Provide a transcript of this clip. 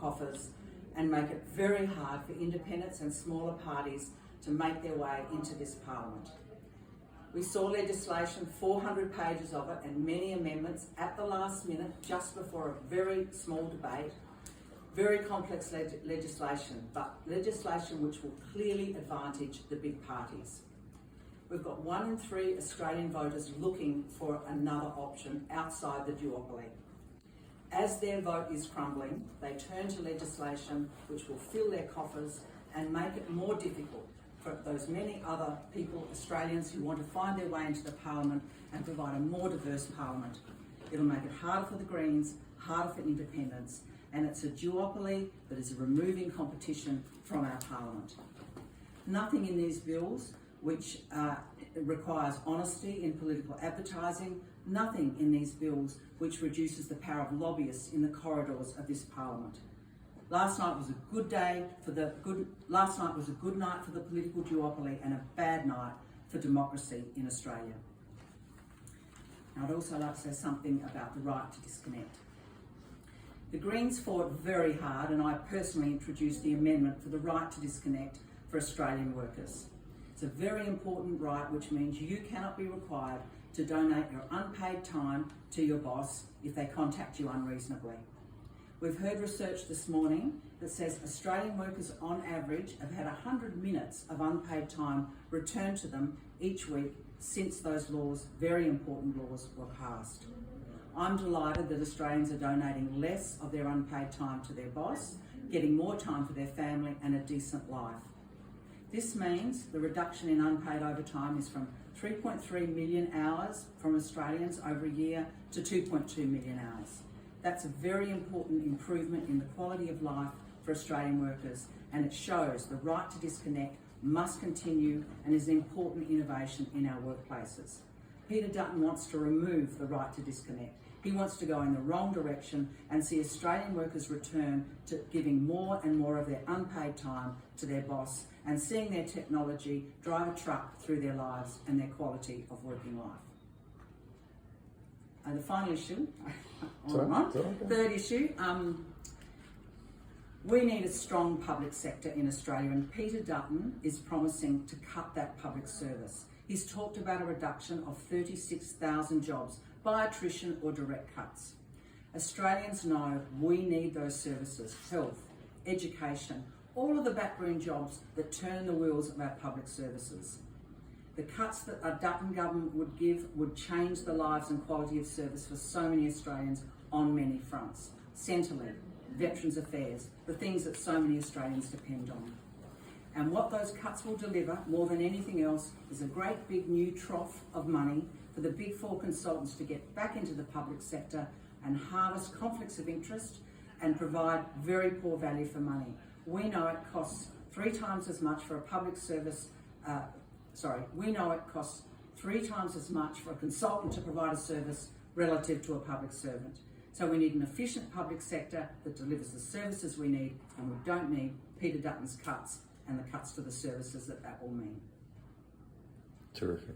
coffers and make it very hard for independents and smaller parties to make their way into this parliament. We saw legislation, 400 pages of it, and many amendments at the last minute, just before a very small debate. Very complex legislation, but legislation which will clearly advantage the big parties. We've got 1 in 3 Australian voters looking for another option outside the duopoly. As their vote is crumbling, they turn to legislation which will fill their coffers and make it more difficult for those many other people, Australians, who want to find their way into the parliament and provide a more diverse parliament. It'll make it harder for the Greens, harder for independents, and it's a duopoly that is removing competition from our parliament. Nothing in these bills which requires honesty in political advertising, nothing in these bills which reduces the power of lobbyists in the corridors of this parliament. Last night was a good night for the political duopoly and a bad night for democracy in Australia. Now, I'd also like to say something about the right to disconnect. The Greens fought very hard, and I personally introduced the amendment for the right to disconnect for Australian workers. It's a very important right, which means you cannot be required to donate your unpaid time to your boss if they contact you unreasonably. We've heard research this morning that says Australian workers on average have had 100 minutes of unpaid time returned to them each week since those laws, very important laws, were passed. I'm delighted that Australians are donating less of their unpaid time to their boss, getting more time for their family and a decent life. This means the reduction in unpaid overtime is from 3.3 million hours from Australians over a year to 2.2 million hours. That's a very important improvement in the quality of life for Australian workers, and it shows the right to disconnect must continue and is an important innovation in our workplaces. Peter Dutton wants to remove the right to disconnect. He wants to go in the wrong direction and see Australian workers return to giving more and more of their unpaid time to their boss and seeing their technology drive a truck through their lives and their quality of working life. The final issue, third issue, we need a strong public sector in Australia, and Peter Dutton is promising to cut that public service. He's talked about a reduction of 36,000 jobs by attrition or direct cuts. Australians know we need those services: health, education, all of the backroom jobs that turn the wheels of our public services. The cuts that a Dutton government would give would change the lives and quality of service for so many Australians on many fronts. Centrelink, Veterans Affairs, the things that so many Australians depend on. And what those cuts will deliver, more than anything else, is a great big new trough of money for the big four consultants to get back into the public sector and harvest conflicts of interest and provide very poor value for money. We know it costs 3 times as much for a public service, we know it costs 3 times as much for a consultant to provide a service relative to a public servant. So we need an efficient public sector that delivers the services we need, and we don't need Peter Dutton's cuts and the cuts to the services that will mean. Terrific.